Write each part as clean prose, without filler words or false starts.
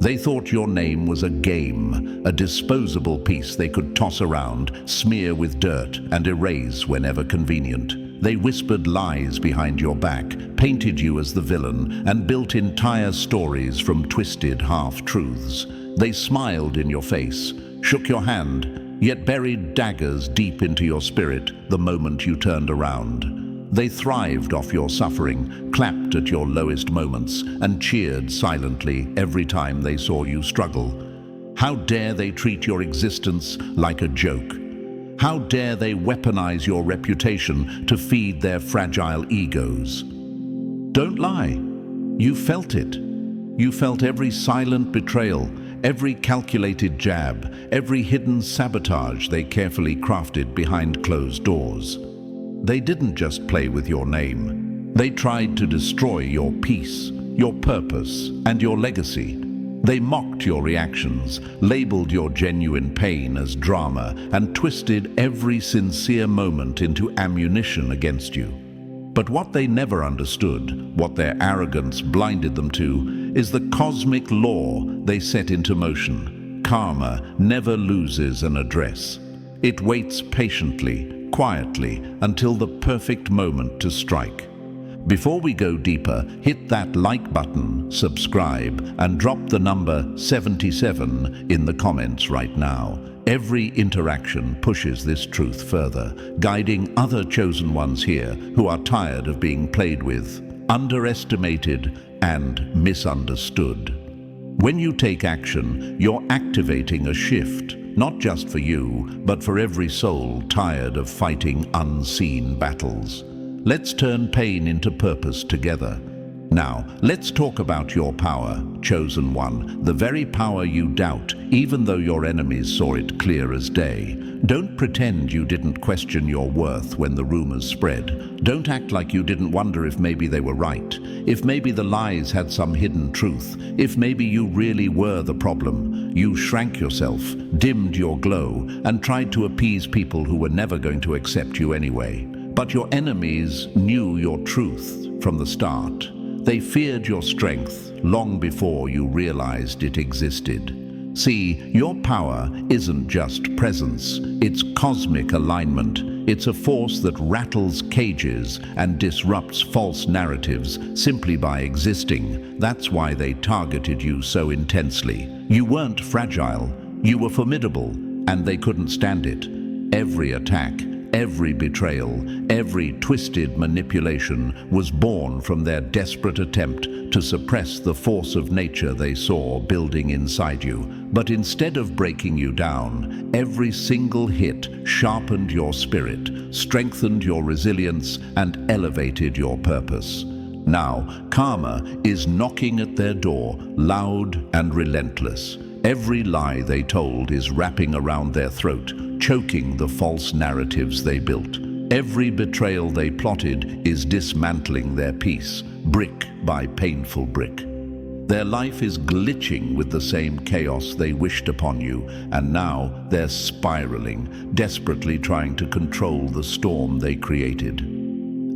They thought your name was a game, a disposable piece they could toss around, smear with dirt, and erase whenever convenient. They whispered lies behind your back, painted you as the villain, and built entire stories from twisted half-truths. They smiled in your face, shook your hand, yet buried daggers deep into your spirit the moment you turned around. They thrived off your suffering, clapped at your lowest moments, and cheered silently every time they saw you struggle. How dare they treat your existence like a joke? How dare they weaponize your reputation to feed their fragile egos? Don't lie. You felt it. You felt every silent betrayal, every calculated jab, every hidden sabotage they carefully crafted behind closed doors. They didn't just play with your name. They tried to destroy your peace, your purpose, and your legacy. They mocked your reactions, labeled your genuine pain as drama, and twisted every sincere moment into ammunition against you. But what they never understood, what their arrogance blinded them to, is the cosmic law they set into motion. Karma never loses an address. It waits patiently, quietly, until the perfect moment to strike. Before we go deeper, hit that like button, subscribe, and drop the number 77 in the comments right now. Every interaction pushes this truth further, guiding other chosen ones here who are tired of being played with, underestimated, and misunderstood. When you take action, you're activating a shift, not just for you, but for every soul tired of fighting unseen battles. Let's turn pain into purpose together. Now, let's talk about your power, chosen one, the very power you doubt, even though your enemies saw it clear as day. Don't pretend you didn't question your worth when the rumors spread. Don't act like you didn't wonder if maybe they were right, if maybe the lies had some hidden truth, if maybe you really were the problem. You shrank yourself, dimmed your glow, and tried to appease people who were never going to accept you anyway. But your enemies knew your truth from the start. They feared your strength long before you realized it existed. See, your power isn't just presence, it's cosmic alignment. It's a force that rattles cages and disrupts false narratives simply by existing. That's why they targeted you so intensely. You weren't fragile, you were formidable, and they couldn't stand it. Every attack, every betrayal, every twisted manipulation was born from their desperate attempt to suppress the force of nature they saw building inside you. But instead of breaking you down, every single hit sharpened your spirit, strengthened your resilience, and elevated your purpose. Now, karma is knocking at their door, loud and relentless. Every lie they told is wrapping around their throat, choking the false narratives they built. Every betrayal they plotted is dismantling their peace, brick by painful brick. Their life is glitching with the same chaos they wished upon you, and now they're spiraling, desperately trying to control the storm they created.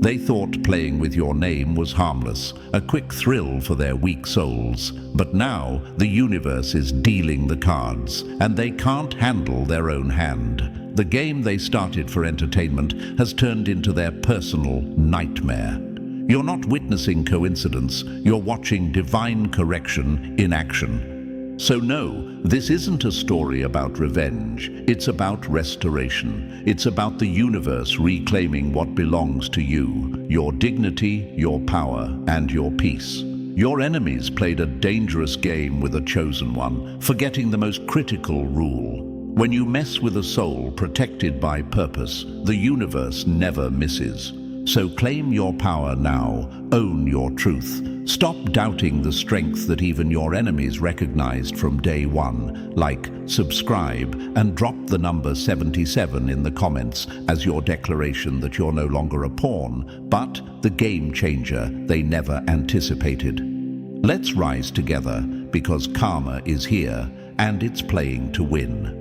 They thought playing with your name was harmless, a quick thrill for their weak souls. But now the universe is dealing the cards, and they can't handle their own hand. The game they started for entertainment has turned into their personal nightmare. You're not witnessing coincidence, you're watching divine correction in action. So no, this isn't a story about revenge. It's about restoration. It's about the universe reclaiming what belongs to you, your dignity, your power, and your peace. Your enemies played a dangerous game with a chosen one, forgetting the most critical rule. When you mess with a soul protected by purpose, the universe never misses. So claim your power now, own your truth. Stop doubting the strength that even your enemies recognized from day one. Like, subscribe, and drop the number 77 in the comments as your declaration that you're no longer a pawn, but the game changer they never anticipated. Let's rise together, because karma is here, and it's playing to win.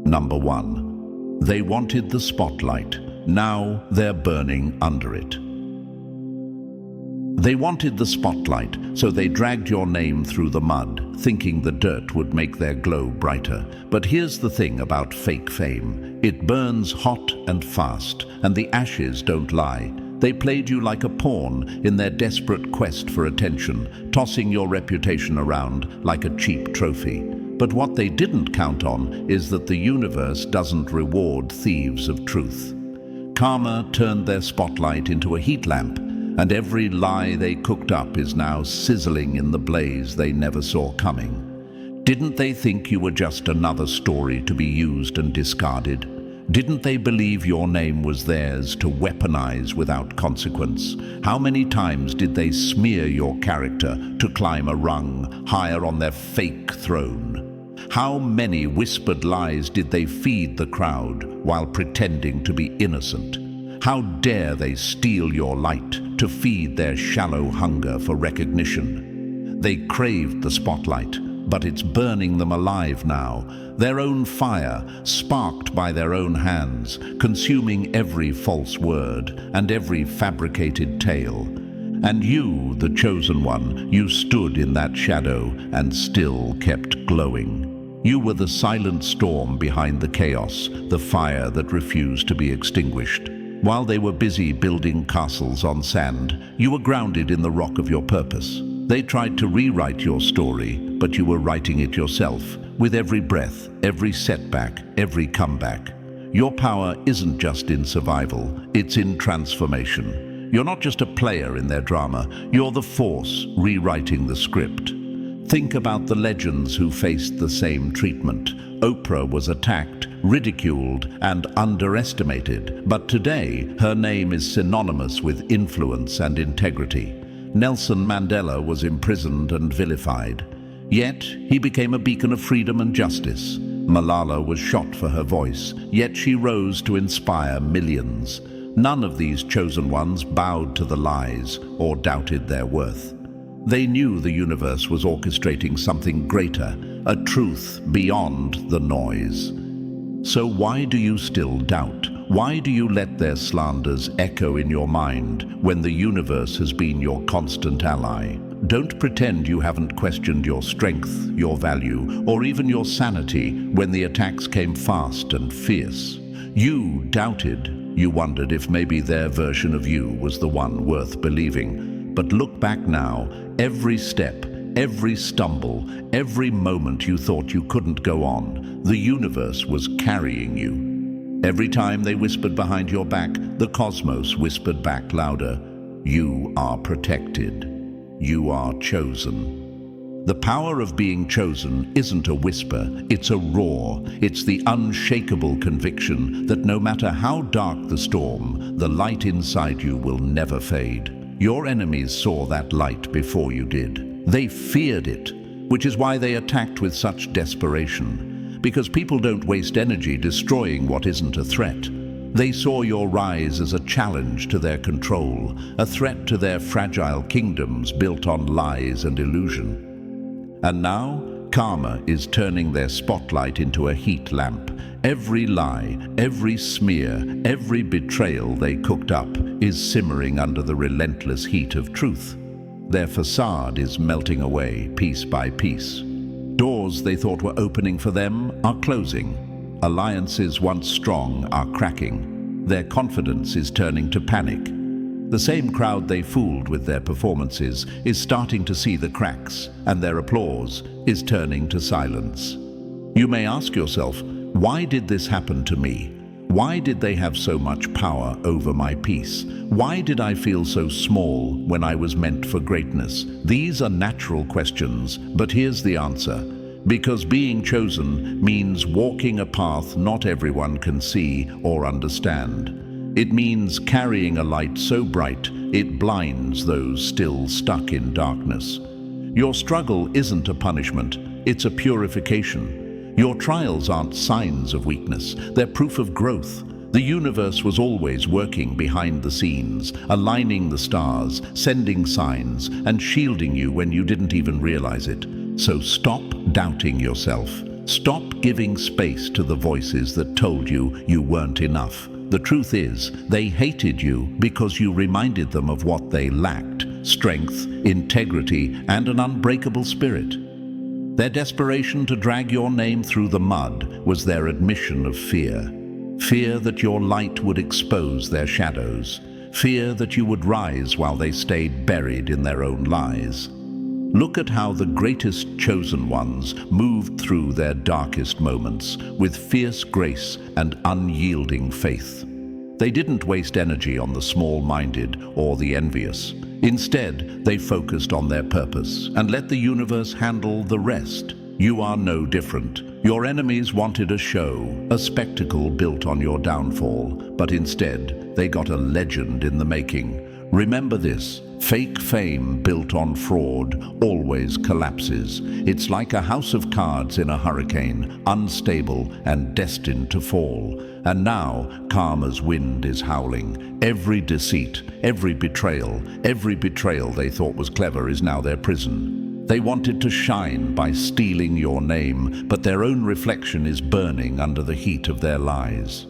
Number 1. They wanted the spotlight. Now they're burning under it. They wanted the spotlight, so they dragged your name through the mud, thinking the dirt would make their glow brighter. But here's the thing about fake fame. It burns hot and fast, and the ashes don't lie. They played you like a pawn in their desperate quest for attention, tossing your reputation around like a cheap trophy. But what they didn't count on is that the universe doesn't reward thieves of truth. Karma turned their spotlight into a heat lamp, and every lie they cooked up is now sizzling in the blaze they never saw coming. Didn't they think you were just another story to be used and discarded? Didn't they believe your name was theirs to weaponize without consequence? How many times did they smear your character to climb a rung higher on their fake throne? How many whispered lies did they feed the crowd while pretending to be innocent? How dare they steal your light to feed their shallow hunger for recognition? They craved the spotlight, but it's burning them alive now. Their own fire, sparked by their own hands, consuming every false word and every fabricated tale. And you, the chosen one, you stood in that shadow and still kept glowing. You were the silent storm behind the chaos, the fire that refused to be extinguished. While they were busy building castles on sand, you were grounded in the rock of your purpose. They tried to rewrite your story, but you were writing it yourself, with every breath, every setback, every comeback. Your power isn't just in survival, it's in transformation. You're not just a player in their drama, you're the force rewriting the script. Think about the legends who faced the same treatment. Oprah was attacked, ridiculed, and underestimated, but today her name is synonymous with influence and integrity. Nelson Mandela was imprisoned and vilified, yet he became a beacon of freedom and justice. Malala was shot for her voice, yet she rose to inspire millions. None of these chosen ones bowed to the lies or doubted their worth. They knew the universe was orchestrating something greater, a truth beyond the noise. So why do you still doubt? Why do you let their slanders echo in your mind when the universe has been your constant ally? Don't pretend you haven't questioned your strength, your value, or even your sanity when the attacks came fast and fierce. You doubted. You wondered if maybe their version of you was the one worth believing. But look back now, every step, every stumble, every moment you thought you couldn't go on, the universe was carrying you. Every time they whispered behind your back, the cosmos whispered back louder, "You are protected. You are chosen." The power of being chosen isn't a whisper, it's a roar. It's the unshakable conviction that no matter how dark the storm, the light inside you will never fade. Your enemies saw that light before you did. They feared it, which is why they attacked with such desperation. Because people don't waste energy destroying what isn't a threat. They saw your rise as a challenge to their control, a threat to their fragile kingdoms built on lies and illusion. And now, karma is turning their spotlight into a heat lamp. Every lie, every smear, every betrayal they cooked up is simmering under the relentless heat of truth. Their facade is melting away piece by piece. Doors they thought were opening for them are closing. Alliances once strong are cracking. Their confidence is turning to panic. The same crowd they fooled with their performances is starting to see the cracks, and their applause is turning to silence. You may ask yourself, why did this happen to me? Why did they have so much power over my peace? Why did I feel so small when I was meant for greatness? These are natural questions, but here's the answer. Because being chosen means walking a path not everyone can see or understand. It means carrying a light so bright it blinds those still stuck in darkness. Your struggle isn't a punishment, it's a purification. Your trials aren't signs of weakness, they're proof of growth. The universe was always working behind the scenes, aligning the stars, sending signs, and shielding you when you didn't even realize it. So stop doubting yourself. Stop giving space to the voices that told you you weren't enough. The truth is, they hated you because you reminded them of what they lacked. strength, integrity, and an unbreakable spirit. Their desperation to drag your name through the mud was their admission of fear. Fear that your light would expose their shadows. Fear that you would rise while they stayed buried in their own lies. Look at how the greatest chosen ones moved through their darkest moments with fierce grace and unyielding faith. They didn't waste energy on the small-minded or the envious. Instead, they focused on their purpose and let the universe handle the rest. You are no different. Your enemies wanted a show, a spectacle built on your downfall, but instead, they got a legend in the making. Remember this, fake fame built on fraud always collapses. It's like a house of cards in a hurricane, unstable and destined to fall. And now, karma's wind is howling. Every deceit, every betrayal they thought was clever is now their prison. They wanted to shine by stealing your name, but their own reflection is burning under the heat of their lies.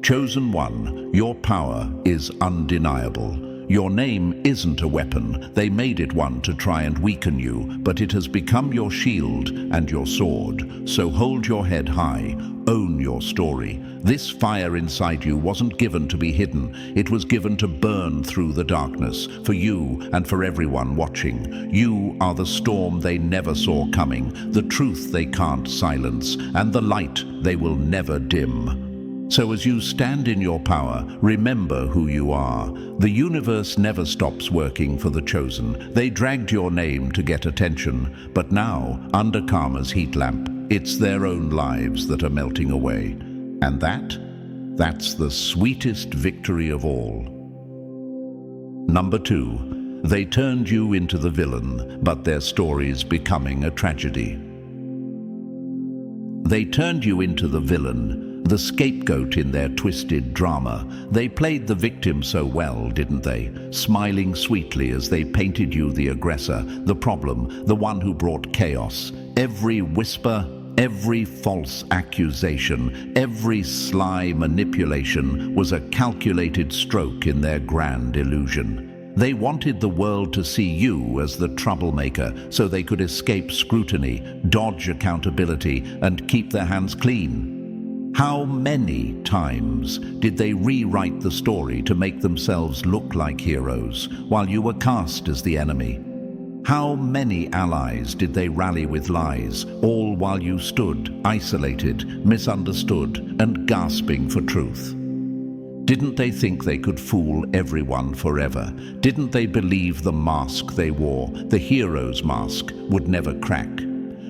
Chosen one, your power is undeniable. Your name isn't a weapon. They made it one to try and weaken you, but it has become your shield and your sword. So hold your head high. Own your story. This fire inside you wasn't given to be hidden. It was given to burn through the darkness, for you and for everyone watching. You are the storm they never saw coming, the truth they can't silence, and the light they will never dim. So as you stand in your power, remember who you are. The universe never stops working for the chosen. They dragged your name to get attention, but now, under karma's heat lamp, it's their own lives that are melting away. And that's the sweetest victory of all. Number 2, they turned you into the villain, but their story's becoming a tragedy. They turned you into the villain, the scapegoat in their twisted drama. They played the victim so well, didn't they? Smiling sweetly as they painted you the aggressor, the problem, the one who brought chaos. Every whisper, every false accusation, every sly manipulation was a calculated stroke in their grand illusion. They wanted the world to see you as the troublemaker so they could escape scrutiny, dodge accountability, and keep their hands clean. How many times did they rewrite the story to make themselves look like heroes while you were cast as the enemy? How many allies did they rally with lies, all while you stood, isolated, misunderstood, and gasping for truth? Didn't they think they could fool everyone forever? Didn't they believe the mask they wore, the hero's mask, would never crack?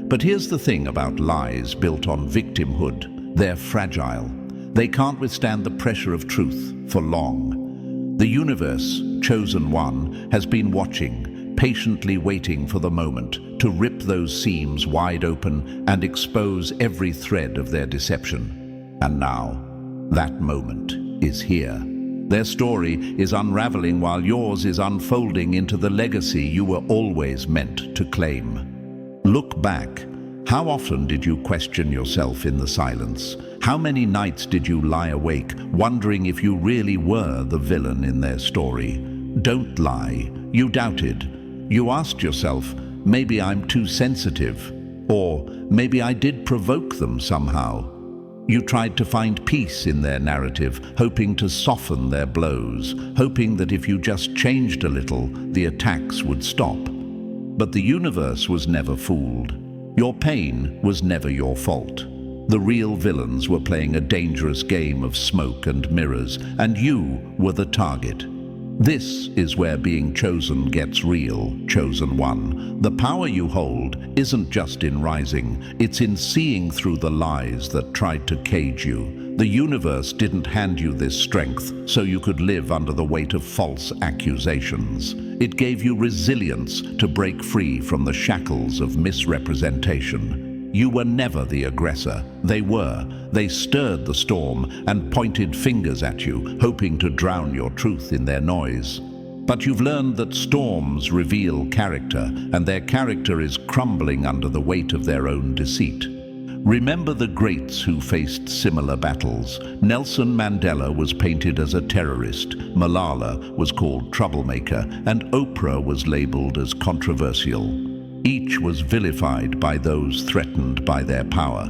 But here's the thing about lies built on victimhood. They're fragile. They can't withstand the pressure of truth for long. The universe, chosen one, has been watching, patiently waiting for the moment to rip those seams wide open and expose every thread of their deception. And now, that moment is here. Their story is unraveling while yours is unfolding into the legacy you were always meant to claim. Look back. How often did you question yourself in the silence? How many nights did you lie awake, wondering if you really were the villain in their story? Don't lie. You doubted. You asked yourself, maybe I'm too sensitive, or maybe I did provoke them somehow. You tried to find peace in their narrative, hoping to soften their blows, hoping that if you just changed a little, the attacks would stop. But the universe was never fooled. Your pain was never your fault. The real villains were playing a dangerous game of smoke and mirrors, and you were the target. This is where being chosen gets real, chosen one. The power you hold isn't just in rising, it's in seeing through the lies that tried to cage you. The universe didn't hand you this strength so you could live under the weight of false accusations. It gave you resilience to break free from the shackles of misrepresentation. You were never the aggressor. They were. They stirred the storm and pointed fingers at you, hoping to drown your truth in their noise. But you've learned that storms reveal character, and their character is crumbling under the weight of their own deceit. Remember the greats who faced similar battles. Nelson Mandela was painted as a terrorist, Malala was called troublemaker, and Oprah was labeled as controversial. Each was vilified by those threatened by their power.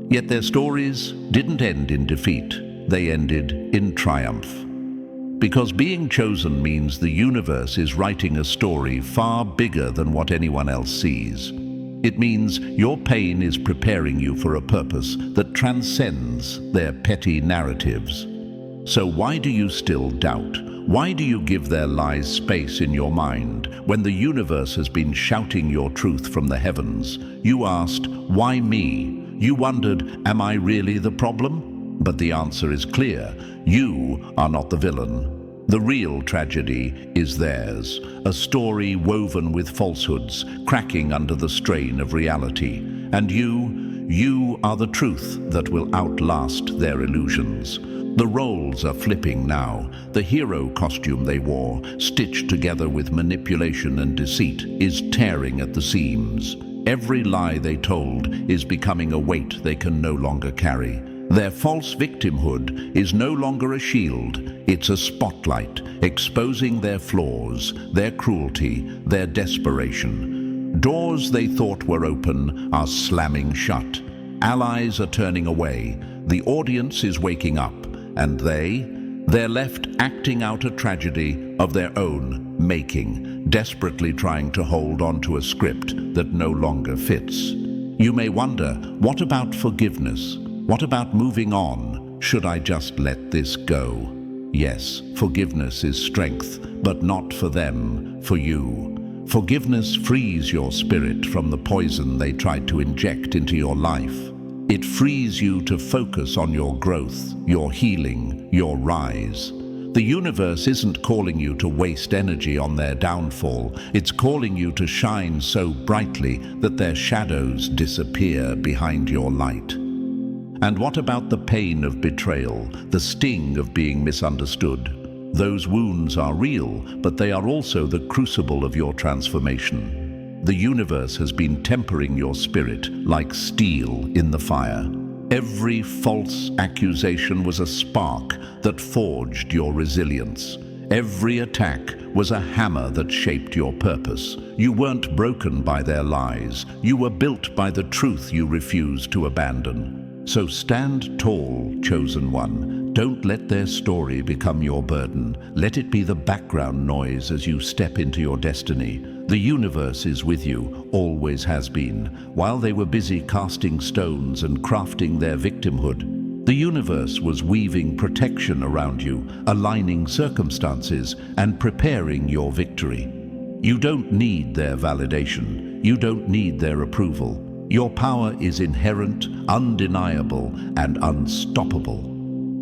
Yet their stories didn't end in defeat, they ended in triumph. Because being chosen means the universe is writing a story far bigger than what anyone else sees. It means your pain is preparing you for a purpose that transcends their petty narratives. So why do you still doubt? Why do you give their lies space in your mind when the universe has been shouting your truth from the heavens? You asked, why me? You wondered, am I really the problem? But the answer is clear. You are not the villain. The real tragedy is theirs, a story woven with falsehoods, cracking under the strain of reality. And you are the truth that will outlast their illusions. The roles are flipping now. The hero costume they wore, stitched together with manipulation and deceit, is tearing at the seams. Every lie they told is becoming a weight they can no longer carry. Their false victimhood is no longer a shield, it's a spotlight, exposing their flaws, their cruelty, their desperation. Doors they thought were open are slamming shut. Allies are turning away, the audience is waking up, and they're left acting out a tragedy of their own making, desperately trying to hold on to a script that no longer fits. You may wonder, what about forgiveness? What about moving on? Should I just let this go? Yes, forgiveness is strength, but not for them, for you. Forgiveness frees your spirit from the poison they tried to inject into your life. It frees you to focus on your growth, your healing, your rise. The universe isn't calling you to waste energy on their downfall. It's calling you to shine so brightly that their shadows disappear behind your light. And what about the pain of betrayal, the sting of being misunderstood? Those wounds are real, but they are also the crucible of your transformation. The universe has been tempering your spirit like steel in the fire. Every false accusation was a spark that forged your resilience. Every attack was a hammer that shaped your purpose. You weren't broken by their lies. You were built by the truth you refused to abandon. So stand tall, chosen one. Don't let their story become your burden. Let it be the background noise as you step into your destiny. The universe is with you, always has been. While they were busy casting stones and crafting their victimhood, the universe was weaving protection around you, aligning circumstances, and preparing your victory. You don't need their validation. You don't need their approval. Your power is inherent, undeniable, and unstoppable.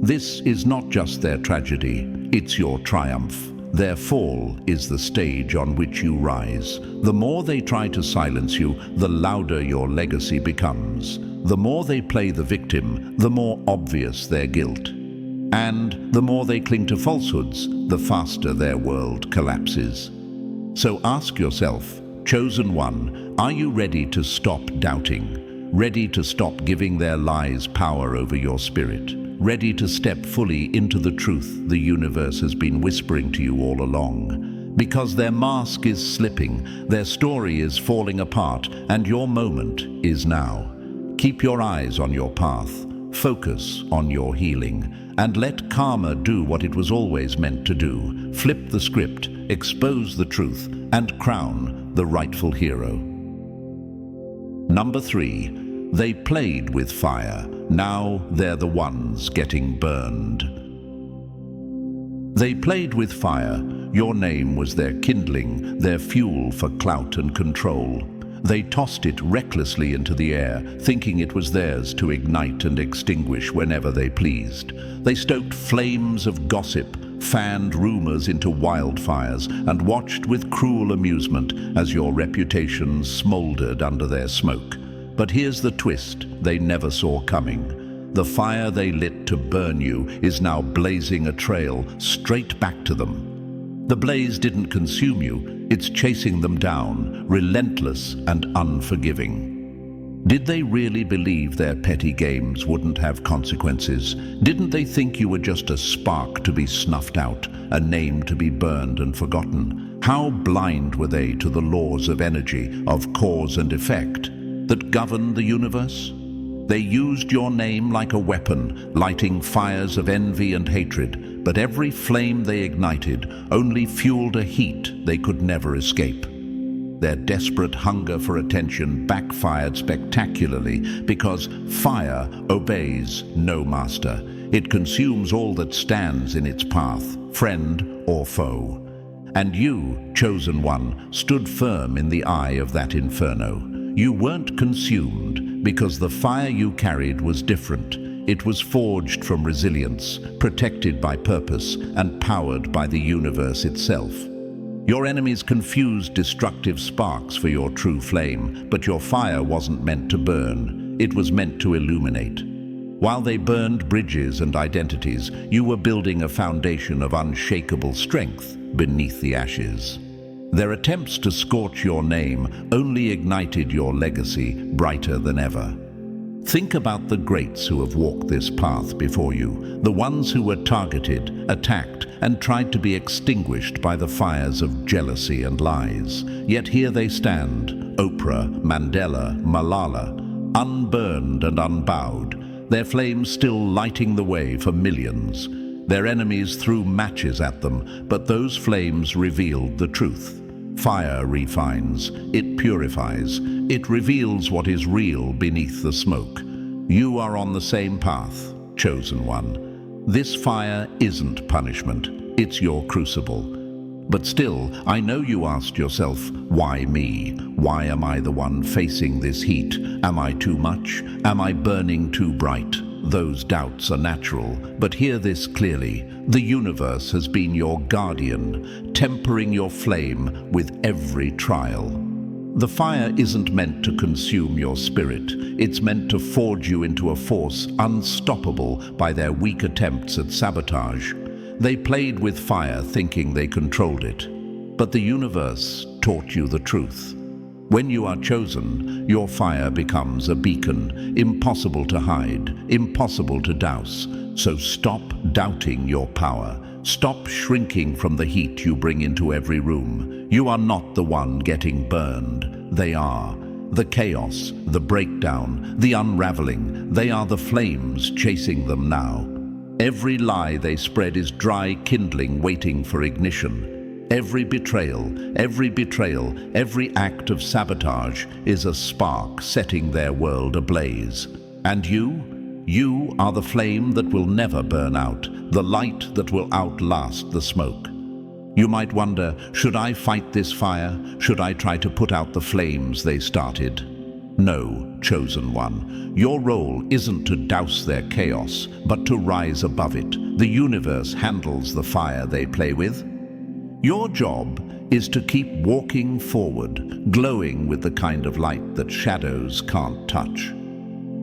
This is not just their tragedy, it's your triumph. Their fall is the stage on which you rise. The more they try to silence you, the louder your legacy becomes. The more they play the victim, the more obvious their guilt. And the more they cling to falsehoods, the faster their world collapses. So ask yourself, chosen one, are you ready to stop doubting? Ready to stop giving their lies power over your spirit? Ready to step fully into the truth the universe has been whispering to you all along? Because their mask is slipping, their story is falling apart, and your moment is now. Keep your eyes on your path, focus on your healing, and let karma do what it was always meant to do. Flip the script, expose the truth, and crown the rightful hero. Number 3, they played with fire. Now they're the ones getting burned. They played with fire. Your name was their kindling, their fuel for clout and control. They tossed it recklessly into the air, thinking it was theirs to ignite and extinguish whenever they pleased. They stoked flames of gossip, fanned rumors into wildfires, and watched with cruel amusement as your reputation smoldered under their smoke. But here's the twist they never saw coming. The fire they lit to burn you is now blazing a trail straight back to them. The blaze didn't consume you, it's chasing them down, relentless and unforgiving. Did they really believe their petty games wouldn't have consequences? Didn't they think you were just a spark to be snuffed out, a name to be burned and forgotten? How blind were they to the laws of energy, of cause and effect, that govern the universe? They used your name like a weapon, lighting fires of envy and hatred, but every flame they ignited only fueled a heat they could never escape. Their desperate hunger for attention backfired spectacularly because fire obeys no master. It consumes all that stands in its path, friend or foe. And you, chosen one, stood firm in the eye of that inferno. You weren't consumed because the fire you carried was different. It was forged from resilience, protected by purpose, and powered by the universe itself. Your enemies confused destructive sparks for your true flame, but your fire wasn't meant to burn. It was meant to illuminate. While they burned bridges and identities, you were building a foundation of unshakable strength beneath the ashes. Their attempts to scorch your name only ignited your legacy brighter than ever. Think about the greats who have walked this path before you, the ones who were targeted, attacked, and tried to be extinguished by the fires of jealousy and lies. Yet here they stand, Oprah, Mandela, Malala, unburned and unbowed, their flames still lighting the way for millions. Their enemies threw matches at them, but those flames revealed the truth. Fire refines, it purifies, it reveals what is real beneath the smoke. You are on the same path, chosen one. This fire isn't punishment, it's your crucible. But still, I know you asked yourself, why me? Why am I the one facing this heat? Am I too much? Am I burning too bright? Those doubts are natural, but hear this clearly. The universe has been your guardian, tempering your flame with every trial. The fire isn't meant to consume your spirit. It's meant to forge you into a force unstoppable by their weak attempts at sabotage. They played with fire thinking they controlled it, but the universe taught you the truth. When you are chosen, your fire becomes a beacon, impossible to hide, impossible to douse. So stop doubting your power. Stop shrinking from the heat you bring into every room. You are not the one getting burned. They are. The chaos, the breakdown, the unraveling, they are the flames chasing them now. Every lie they spread is dry kindling waiting for ignition. Every betrayal, every act of sabotage is a spark setting their world ablaze. And you are the flame that will never burn out, the light that will outlast the smoke. You might wonder, should I fight this fire? Should I try to put out the flames they started? No, chosen one. Your role isn't to douse their chaos, but to rise above it. The universe handles the fire they play with. Your job is to keep walking forward, glowing with the kind of light that shadows can't touch.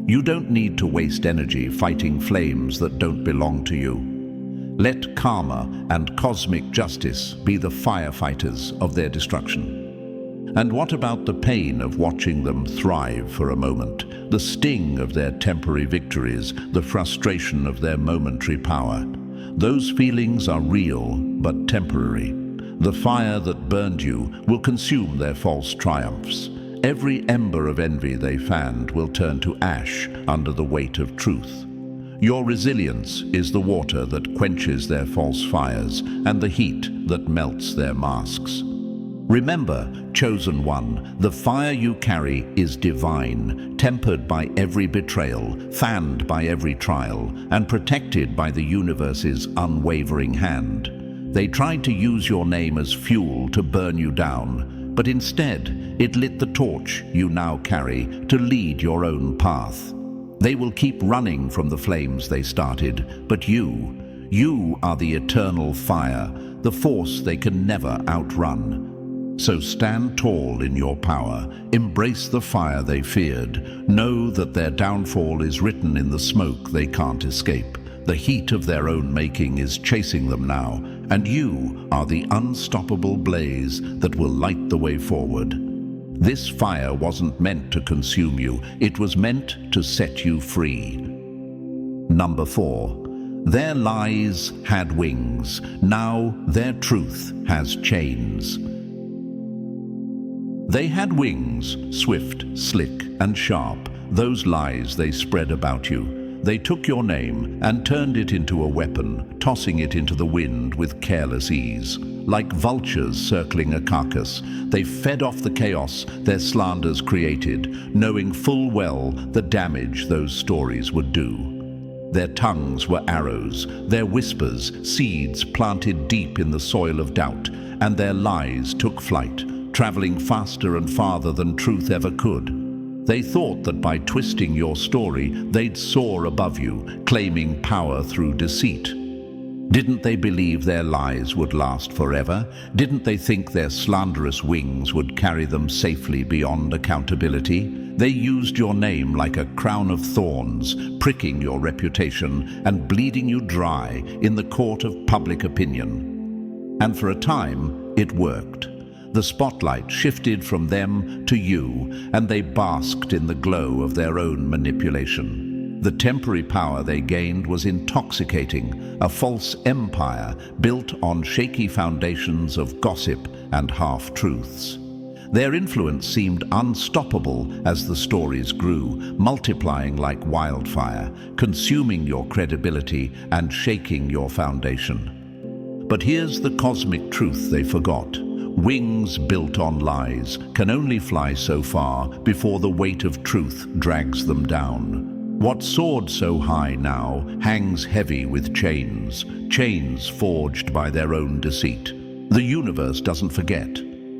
You don't need to waste energy fighting flames that don't belong to you. Let karma and cosmic justice be the firefighters of their destruction. And what about the pain of watching them thrive for a moment, the sting of their temporary victories, the frustration of their momentary power? Those feelings are real but temporary. The fire that burned you will consume their false triumphs. Every ember of envy they fanned will turn to ash under the weight of truth. Your resilience is the water that quenches their false fires and the heat that melts their masks. Remember, chosen one, the fire you carry is divine, tempered by every betrayal, fanned by every trial, and protected by the universe's unwavering hand. They tried to use your name as fuel to burn you down, but instead it lit the torch you now carry to lead your own path. They will keep running from the flames they started, but you are the eternal fire, the force they can never outrun. So stand tall in your power, embrace the fire they feared, know that their downfall is written in the smoke they can't escape. The heat of their own making is chasing them now, and you are the unstoppable blaze that will light the way forward. This fire wasn't meant to consume you, it was meant to set you free. Number 4. Their lies had wings, now their truth has chains. They had wings, swift, slick, and sharp, those lies they spread about you. They took your name and turned it into a weapon, tossing it into the wind with careless ease. Like vultures circling a carcass, they fed off the chaos their slanders created, knowing full well the damage those stories would do. Their tongues were arrows, their whispers seeds planted deep in the soil of doubt, and their lies took flight, traveling faster and farther than truth ever could. They thought that by twisting your story, they'd soar above you, claiming power through deceit. Didn't they believe their lies would last forever? Didn't they think their slanderous wings would carry them safely beyond accountability? They used your name like a crown of thorns, pricking your reputation and bleeding you dry in the court of public opinion. And for a time, it worked. The spotlight shifted from them to you, and they basked in the glow of their own manipulation. The temporary power they gained was intoxicating, a false empire built on shaky foundations of gossip and half-truths. Their influence seemed unstoppable as the stories grew, multiplying like wildfire, consuming your credibility and shaking your foundation. But here's the cosmic truth they forgot. Wings built on lies can only fly so far before the weight of truth drags them down. What soared so high now hangs heavy with chains, chains forged by their own deceit. The universe doesn't forget.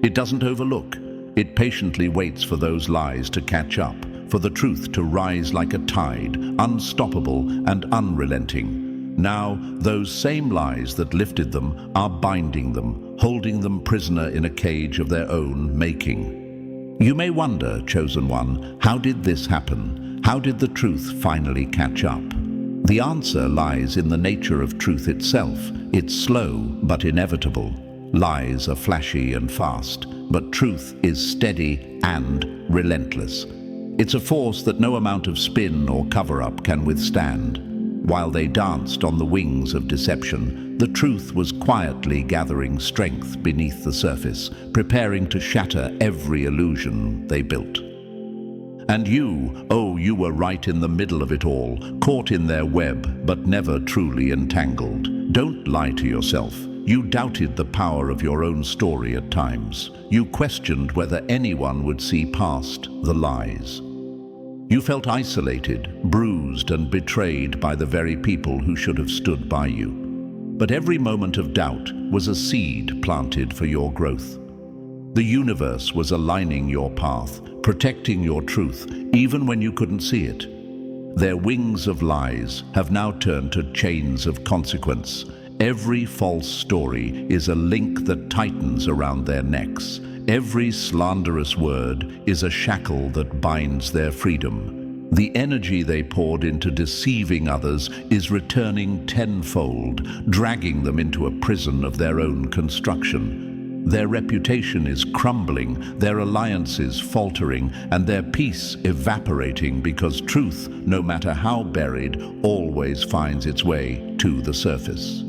It doesn't overlook. It patiently waits for those lies to catch up, for the truth to rise like a tide, unstoppable and unrelenting. Now, those same lies that lifted them are binding them, holding them prisoner in a cage of their own making. You may wonder, Chosen One, how did this happen? How did the truth finally catch up? The answer lies in the nature of truth itself. It's slow but inevitable. Lies are flashy and fast, but truth is steady and relentless. It's a force that no amount of spin or cover-up can withstand. While they danced on the wings of deception, the truth was quietly gathering strength beneath the surface, preparing to shatter every illusion they built. And you were right in the middle of it all, caught in their web, but never truly entangled. Don't lie to yourself. You doubted the power of your own story at times. You questioned whether anyone would see past the lies. You felt isolated, bruised, and betrayed by the very people who should have stood by you. But every moment of doubt was a seed planted for your growth. The universe was aligning your path, protecting your truth, even when you couldn't see it. Their wings of lies have now turned to chains of consequence. Every false story is a link that tightens around their necks. Every slanderous word is a shackle that binds their freedom. The energy they poured into deceiving others is returning tenfold, dragging them into a prison of their own construction. Their reputation is crumbling, their alliances faltering, and their peace evaporating because truth, no matter how buried, always finds its way to the surface.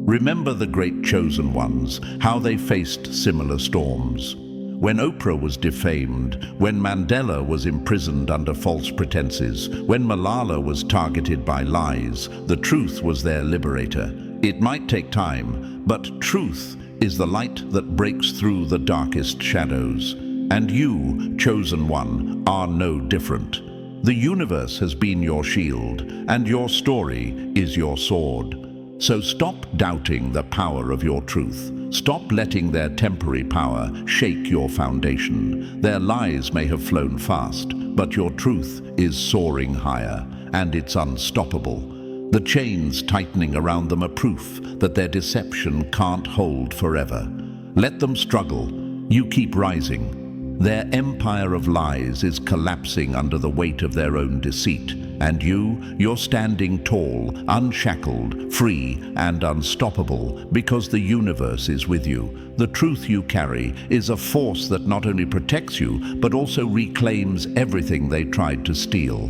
Remember the great chosen ones, how they faced similar storms. When Oprah was defamed, when Mandela was imprisoned under false pretenses, when Malala was targeted by lies, the truth was their liberator. It might take time, but truth is the light that breaks through the darkest shadows. And you, chosen one, are no different. The universe has been your shield, and your story is your sword. So stop doubting the power of your truth. Stop letting their temporary power shake your foundation. Their lies may have flown fast, but your truth is soaring higher, and it's unstoppable. The chains tightening around them are proof that their deception can't hold forever. Let them struggle. You keep rising. Their empire of lies is collapsing under the weight of their own deceit, And you're standing tall, unshackled, free, and unstoppable because the universe is with you. The truth you carry is a force that not only protects you, but also reclaims everything they tried to steal.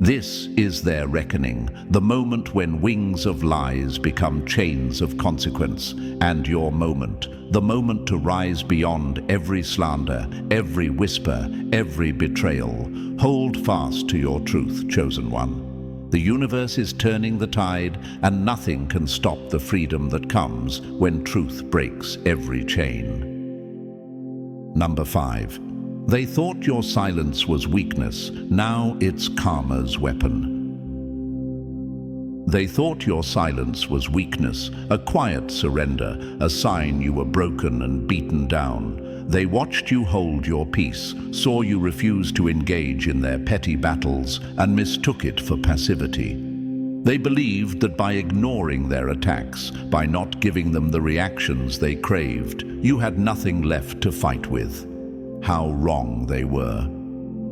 This is their reckoning, the moment when wings of lies become chains of consequence, and your moment, the moment to rise beyond every slander, every whisper, every betrayal. Hold fast to your truth, chosen one. The universe is turning the tide, and nothing can stop the freedom that comes when truth breaks every chain. Number 5. They thought your silence was weakness, now it's karma's weapon. They thought your silence was weakness, a quiet surrender, a sign you were broken and beaten down. They watched you hold your peace, saw you refuse to engage in their petty battles, and mistook it for passivity. They believed that by ignoring their attacks, by not giving them the reactions they craved, you had nothing left to fight with. How wrong they were.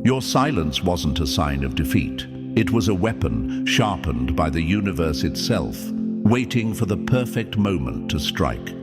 Your silence wasn't a sign of defeat. It was a weapon sharpened by the universe itself, waiting for the perfect moment to strike.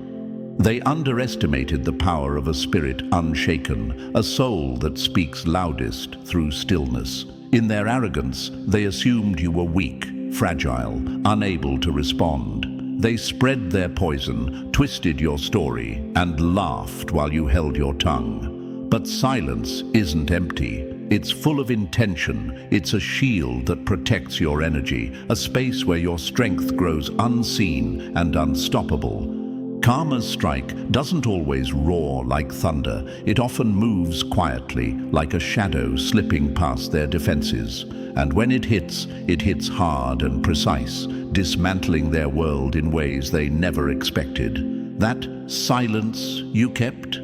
They underestimated the power of a spirit unshaken, a soul that speaks loudest through stillness. In their arrogance, they assumed you were weak, fragile, unable to respond. They spread their poison, twisted your story, and laughed while you held your tongue. But silence isn't empty. It's full of intention. It's a shield that protects your energy, a space where your strength grows unseen and unstoppable. Karma's strike doesn't always roar like thunder. It often moves quietly, like a shadow slipping past their defenses. And when it hits hard and precise, dismantling their world in ways they never expected. That silence you kept?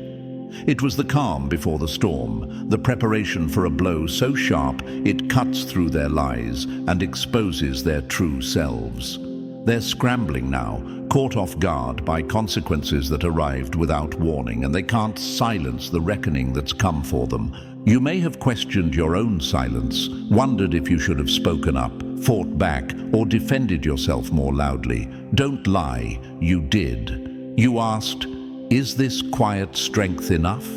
It was the calm before the storm, the preparation for a blow so sharp it cuts through their lies and exposes their true selves. They're scrambling now, caught off guard by consequences that arrived without warning, and they can't silence the reckoning that's come for them. You may have questioned your own silence, wondered if you should have spoken up, fought back, or defended yourself more loudly. Don't lie, you did. You asked, is this quiet strength enough?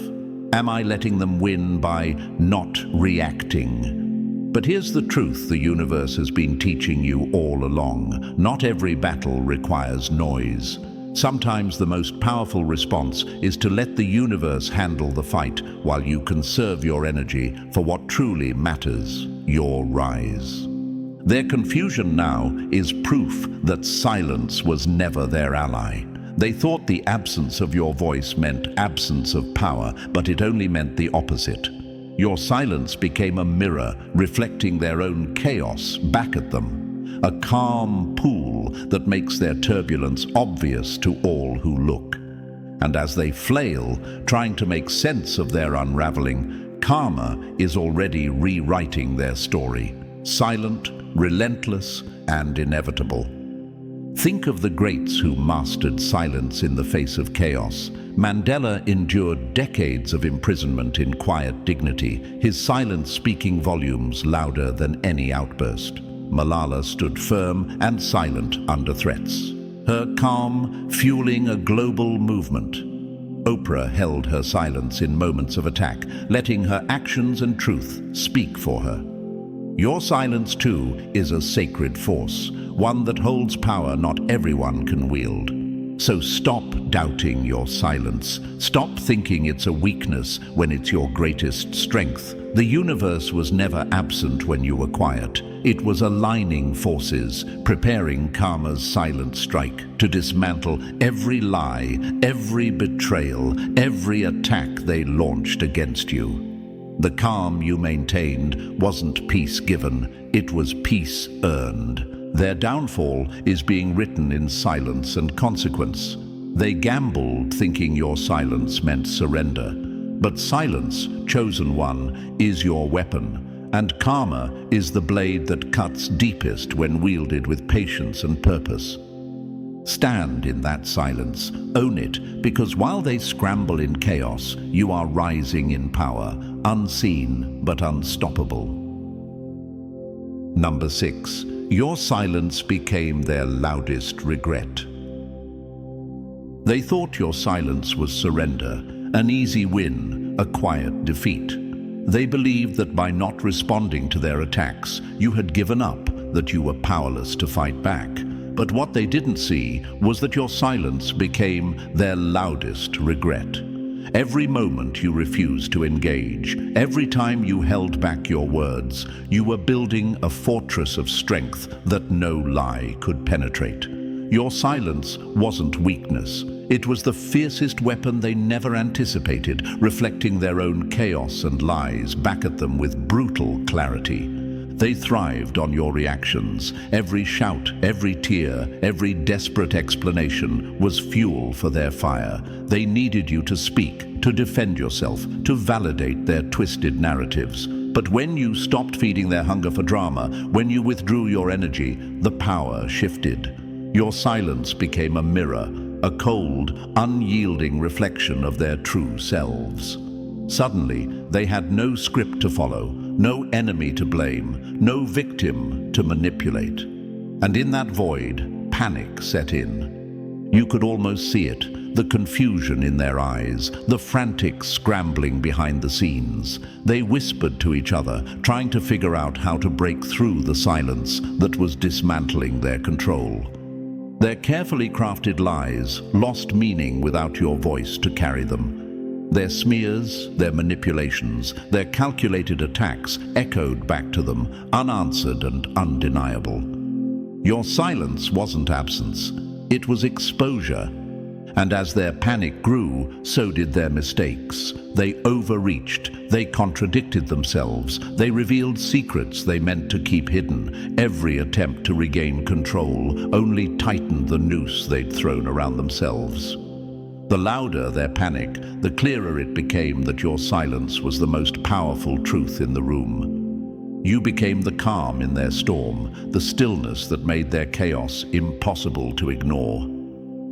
Am I letting them win by not reacting? But here's the truth the universe has been teaching you all along. Not every battle requires noise. Sometimes the most powerful response is to let the universe handle the fight while you conserve your energy for what truly matters, your rise. Their confusion now is proof that silence was never their ally. They thought the absence of your voice meant absence of power, but it only meant the opposite. Your silence became a mirror reflecting their own chaos back at them, a calm pool that makes their turbulence obvious to all who look. And as they flail, trying to make sense of their unraveling, karma is already rewriting their story, silent, relentless, and inevitable. Think of the greats who mastered silence in the face of chaos. Mandela endured decades of imprisonment in quiet dignity, his silence speaking volumes louder than any outburst. Malala stood firm and silent under threats, her calm fueling a global movement. Oprah held her silence in moments of attack, letting her actions and truth speak for her. Your silence, too, is a sacred force, one that holds power not everyone can wield. So stop doubting your silence. Stop thinking it's a weakness when it's your greatest strength. The universe was never absent when you were quiet. It was aligning forces, preparing karma's silent strike to dismantle every lie, every betrayal, every attack they launched against you. The calm you maintained wasn't peace given, it was peace earned. Their downfall is being written in silence and consequence. They gambled thinking your silence meant surrender. But silence, chosen one, is your weapon, and karma is the blade that cuts deepest when wielded with patience and purpose. Stand in that silence, own it, because while they scramble in chaos, you are rising in power, unseen but unstoppable. Number 6. Your silence became their loudest regret. They thought your silence was surrender, an easy win, a quiet defeat. They believed that by not responding to their attacks, you had given up, that you were powerless to fight back. But what they didn't see was that your silence became their loudest regret. Every moment you refused to engage, every time you held back your words, you were building a fortress of strength that no lie could penetrate. Your silence wasn't weakness. It was the fiercest weapon they never anticipated, reflecting their own chaos and lies back at them with brutal clarity. They thrived on your reactions. Every shout, every tear, every desperate explanation was fuel for their fire. They needed you to speak, to defend yourself, to validate their twisted narratives. But when you stopped feeding their hunger for drama, when you withdrew your energy, the power shifted. Your silence became a mirror, a cold, unyielding reflection of their true selves. Suddenly, they had no script to follow, no enemy to blame, no victim to manipulate. And in that void, panic set in. You could almost see it, the confusion in their eyes, the frantic scrambling behind the scenes. They whispered to each other, trying to figure out how to break through the silence that was dismantling their control. Their carefully crafted lies lost meaning without your voice to carry them. Their smears, their manipulations, their calculated attacks echoed back to them, unanswered and undeniable. Your silence wasn't absence, it was exposure. And as their panic grew, so did their mistakes. They overreached, they contradicted themselves, they revealed secrets they meant to keep hidden. Every attempt to regain control only tightened the noose they'd thrown around themselves. The louder their panic, the clearer it became that your silence was the most powerful truth in the room. You became the calm in their storm, the stillness that made their chaos impossible to ignore.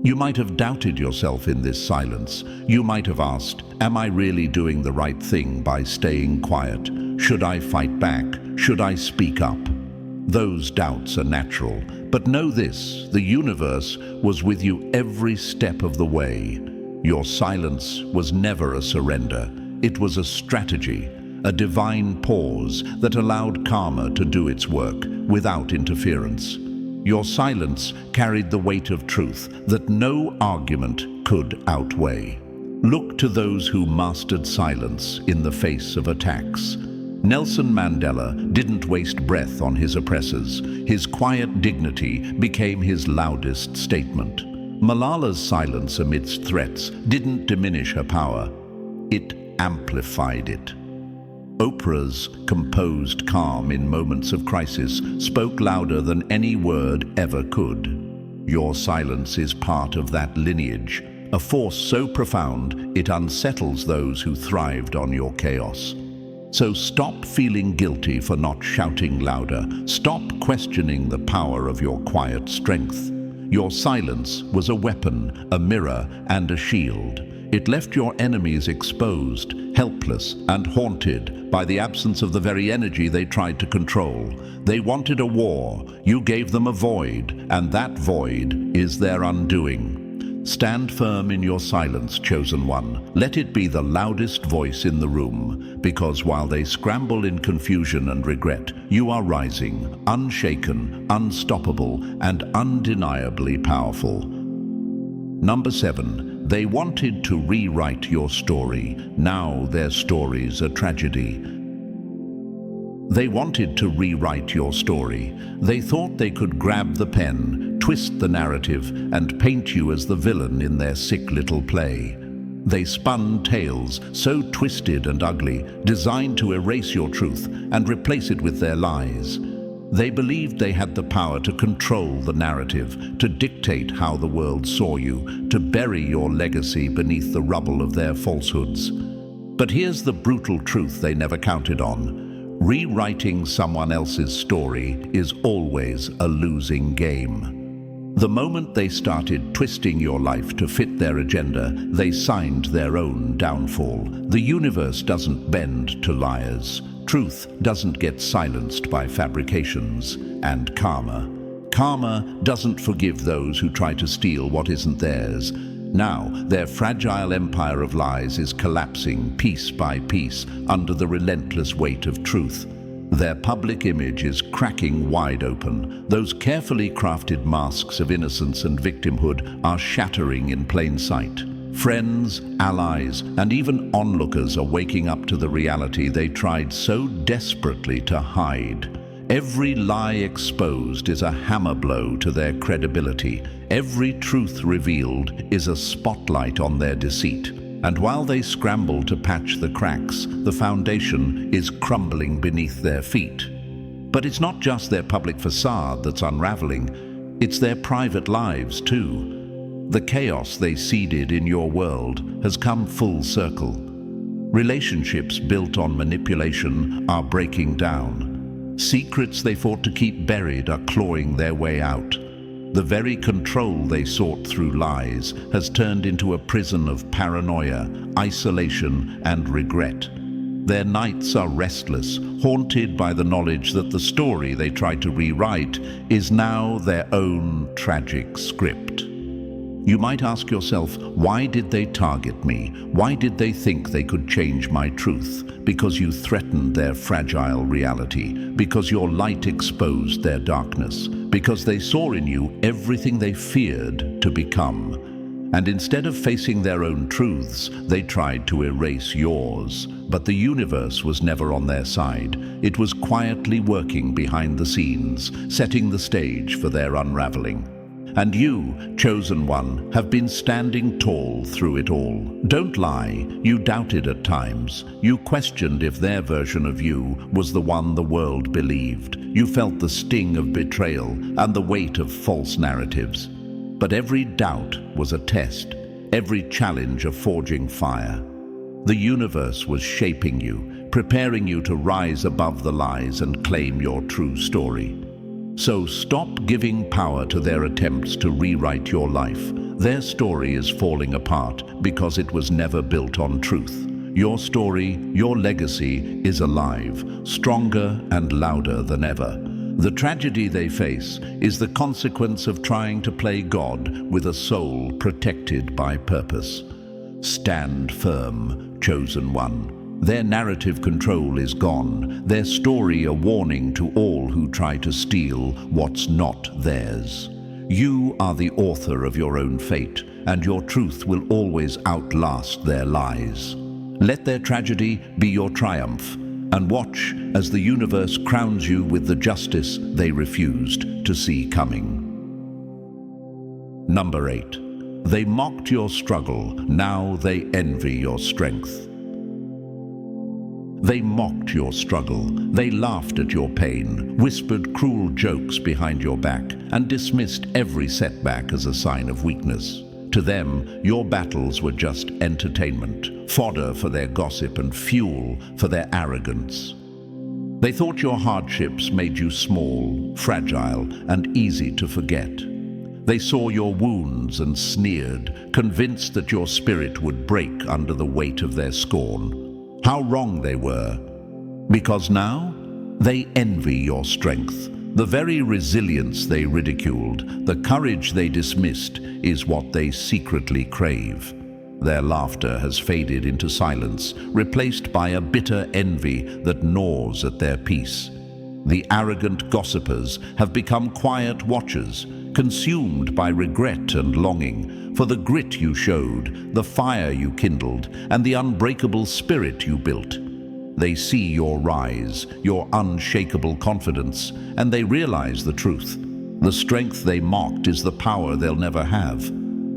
You might have doubted yourself in this silence. You might have asked, am I really doing the right thing by staying quiet? Should I fight back? Should I speak up? Those doubts are natural, but know this, the universe was with you every step of the way. Your silence was never a surrender. It was a strategy, a divine pause that allowed karma to do its work without interference. Your silence carried the weight of truth that no argument could outweigh. Look to those who mastered silence in the face of attacks. Nelson Mandela didn't waste breath on his oppressors. His quiet dignity became his loudest statement. Malala's silence amidst threats didn't diminish her power. It amplified it. Oprah's composed calm in moments of crisis spoke louder than any word ever could. Your silence is part of that lineage, a force so profound it unsettles those who thrived on your chaos. So stop feeling guilty for not shouting louder. Stop questioning the power of your quiet strength. Your silence was a weapon, a mirror, and a shield. It left your enemies exposed, helpless, and haunted by the absence of the very energy they tried to control. They wanted a war. You gave them a void, and that void is their undoing. Stand firm in your silence, chosen one. Let it be the loudest voice in the room, because while they scramble in confusion and regret, you are rising, unshaken, unstoppable, and undeniably powerful. Number 7. They wanted to rewrite your story. Now their story's a tragedy. They wanted to rewrite your story. They thought they could grab the pen, twist the narrative, and paint you as the villain in their sick little play. They spun tales so twisted and ugly, designed to erase your truth and replace it with their lies. They believed they had the power to control the narrative, to dictate how the world saw you, to bury your legacy beneath the rubble of their falsehoods. But here's the brutal truth they never counted on. Rewriting someone else's story is always a losing game. The moment they started twisting your life to fit their agenda, they signed their own downfall. The universe doesn't bend to liars. Truth doesn't get silenced by fabrications and karma. Karma doesn't forgive those who try to steal what isn't theirs. Now, their fragile empire of lies is collapsing piece by piece under the relentless weight of truth. Their public image is cracking wide open. Those carefully crafted masks of innocence and victimhood are shattering in plain sight. Friends, allies, and even onlookers are waking up to the reality they tried so desperately to hide. Every lie exposed is a hammer blow to their credibility. Every truth revealed is a spotlight on their deceit. And while they scramble to patch the cracks, the foundation is crumbling beneath their feet. But it's not just their public facade that's unraveling, it's their private lives too. The chaos they seeded in your world has come full circle. Relationships built on manipulation are breaking down. Secrets they fought to keep buried are clawing their way out. The very control they sought through lies has turned into a prison of paranoia, isolation, and regret. Their nights are restless, haunted by the knowledge that the story they tried to rewrite is now their own tragic script. You might ask yourself, why did they target me? Why did they think they could change my truth? Because you threatened their fragile reality, because your light exposed their darkness, because they saw in you everything they feared to become. And instead of facing their own truths, they tried to erase yours. But the universe was never on their side. It was quietly working behind the scenes, setting the stage for their unraveling. And you, chosen one, have been standing tall through it all. Don't lie, you doubted at times. You questioned if their version of you was the one the world believed. You felt the sting of betrayal and the weight of false narratives. But every doubt was a test, every challenge a forging fire. The universe was shaping you, preparing you to rise above the lies and claim your true story. So stop giving power to their attempts to rewrite your life. Their story is falling apart because it was never built on truth. Your story, your legacy is alive, stronger and louder than ever. The tragedy they face is the consequence of trying to play God with a soul protected by purpose. Stand firm, chosen one. Their narrative control is gone, their story a warning to all who try to steal what's not theirs. You are the author of your own fate, and your truth will always outlast their lies. Let their tragedy be your triumph, and watch as the universe crowns you with the justice they refused to see coming. Number 8. They mocked your struggle, now they envy your strength. They mocked your struggle, they laughed at your pain, whispered cruel jokes behind your back, and dismissed every setback as a sign of weakness. To them, your battles were just entertainment, fodder for their gossip and fuel for their arrogance. They thought your hardships made you small, fragile, and easy to forget. They saw your wounds and sneered, convinced that your spirit would break under the weight of their scorn. How wrong they were, because now they envy your strength. The very resilience they ridiculed, the courage they dismissed, is what they secretly crave. Their laughter has faded into silence, replaced by a bitter envy that gnaws at their peace. The arrogant gossipers have become quiet watchers, consumed by regret and longing for the grit you showed, the fire you kindled, and the unbreakable spirit you built. They see your rise, your unshakable confidence, and they realize the truth. The strength they mocked is the power they'll never have.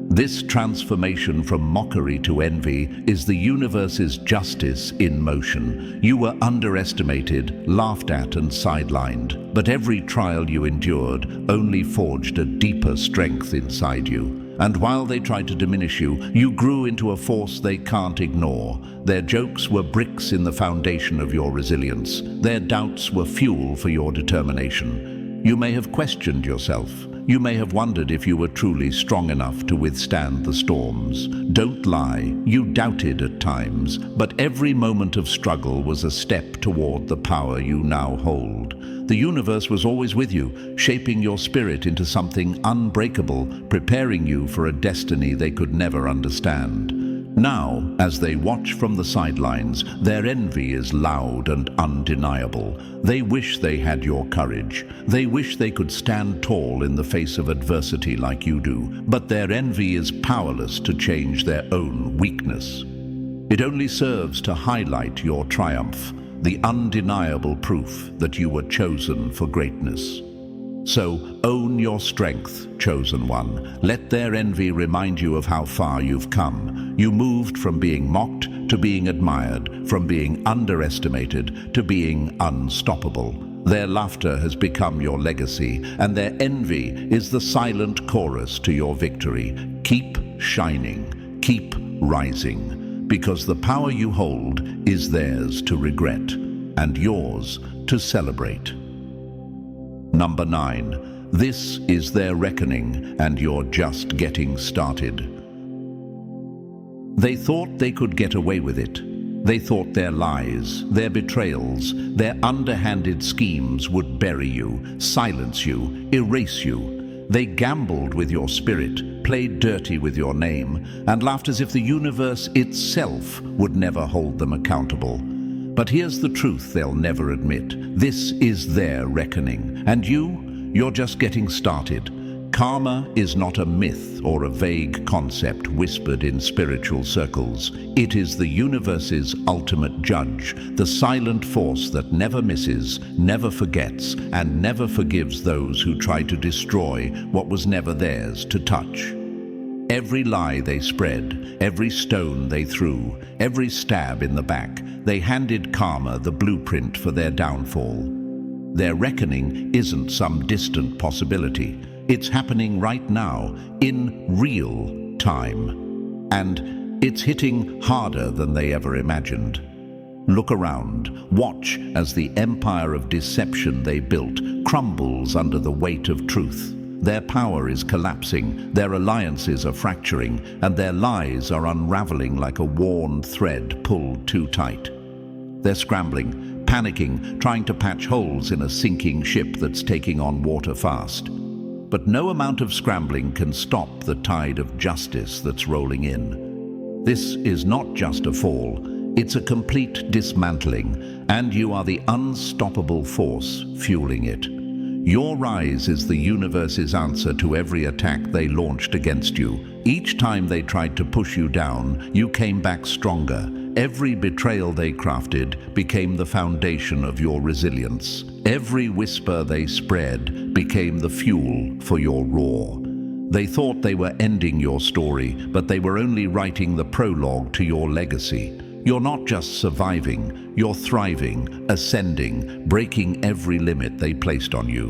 This transformation from mockery to envy is the universe's justice in motion. You were underestimated, laughed at, and sidelined, but every trial you endured only forged a deeper strength inside you. And while they tried to diminish you, you grew into a force they can't ignore. Their jokes were bricks in the foundation of your resilience. Their doubts were fuel for your determination. You may have questioned yourself. You may have wondered if you were truly strong enough to withstand the storms. Don't lie, you doubted at times, but every moment of struggle was a step toward the power you now hold. The universe was always with you, shaping your spirit into something unbreakable, preparing you for a destiny they could never understand. Now, as they watch from the sidelines, their envy is loud and undeniable. They wish they had your courage. They wish they could stand tall in the face of adversity like you do, but their envy is powerless to change their own weakness. It only serves to highlight your triumph, the undeniable proof that you were chosen for greatness. So own your strength, chosen one. Let their envy remind you of how far you've come. You moved from being mocked to being admired, from being underestimated to being unstoppable. Their laughter has become your legacy, and their envy is the silent chorus to your victory. Keep shining, keep rising, because the power you hold is theirs to regret and yours to celebrate. Number 9. This is their reckoning, and you're just getting started. They thought they could get away with it. They thought their lies, their betrayals, their underhanded schemes would bury you, silence you, erase you. They gambled with your spirit, played dirty with your name, and laughed as if the universe itself would never hold them accountable. But here's the truth they'll never admit. This is their reckoning. And you're just getting started. Karma is not a myth or a vague concept whispered in spiritual circles. It is the universe's ultimate judge, the silent force that never misses, never forgets, and never forgives those who try to destroy what was never theirs to touch. Every lie they spread, every stone they threw, every stab in the back, they handed karma the blueprint for their downfall. Their reckoning isn't some distant possibility. It's happening right now, in real time. And it's hitting harder than they ever imagined. Look around, watch as the empire of deception they built crumbles under the weight of truth. Their power is collapsing, their alliances are fracturing, and their lies are unraveling like a worn thread pulled too tight. They're scrambling, panicking, trying to patch holes in a sinking ship that's taking on water fast. But no amount of scrambling can stop the tide of justice that's rolling in. This is not just a fall, it's a complete dismantling, and you are the unstoppable force fueling it. Your rise is the universe's answer to every attack they launched against you. Each time they tried to push you down, you came back stronger. Every betrayal they crafted became the foundation of your resilience. Every whisper they spread became the fuel for your roar. They thought they were ending your story, but they were only writing the prologue to your legacy. You're not just surviving, you're thriving, ascending, breaking every limit they placed on you.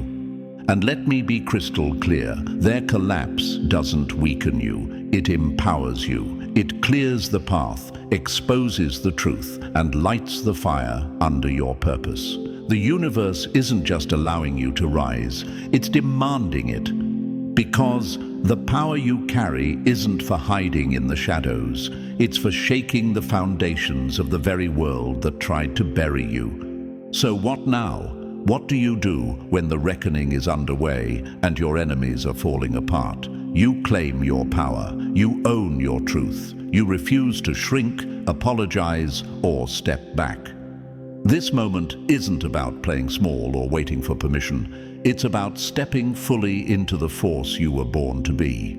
And let me be crystal clear, their collapse doesn't weaken you, it empowers you. It clears the path, exposes the truth, and lights the fire under your purpose. The universe isn't just allowing you to rise, it's demanding it. Because the power you carry isn't for hiding in the shadows, it's for shaking the foundations of the very world that tried to bury you. So what now? What do you do when the reckoning is underway and your enemies are falling apart? You claim your power, you own your truth, you refuse to shrink, apologize, or step back. This moment isn't about playing small or waiting for permission. It's about stepping fully into the force you were born to be.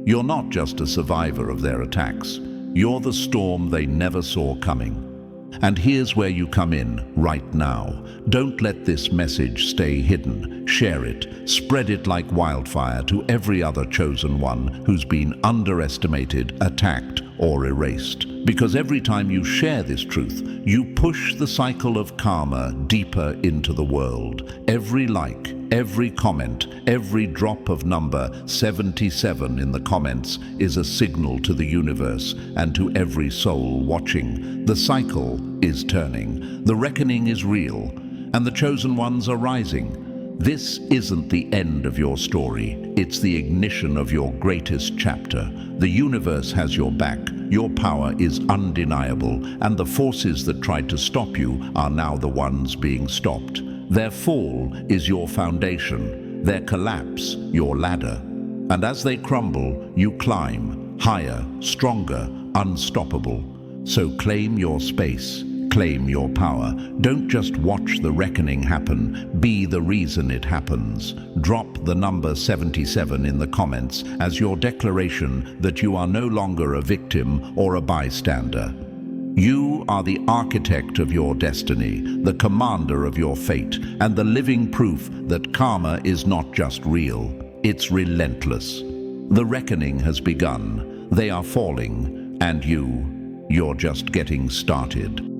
You're not just a survivor of their attacks. You're the storm they never saw coming. And here's where you come in right now. Don't let this message stay hidden. Share it. Spread it like wildfire to every other chosen one who's been underestimated, attacked, or erased. Because every time you share this truth, you push the cycle of karma deeper into the world. Every like, every comment, every drop of number 77 in the comments is a signal to the universe and to every soul watching. The cycle is turning. The reckoning is real, and the chosen ones are rising. This isn't the end of your story. It's the ignition of your greatest chapter. The universe has your back. Your power is undeniable, and the forces that tried to stop you are now the ones being stopped. Their fall is your foundation. Their collapse, your ladder. And as they crumble, you climb, higher, stronger, unstoppable. So claim your space. Claim your power. Don't just watch the reckoning happen, be the reason it happens. Drop the number 77 in the comments as your declaration that you are no longer a victim or a bystander. You are the architect of your destiny, the commander of your fate, and the living proof that karma is not just real, it's relentless. The reckoning has begun. They are falling, and you're just getting started.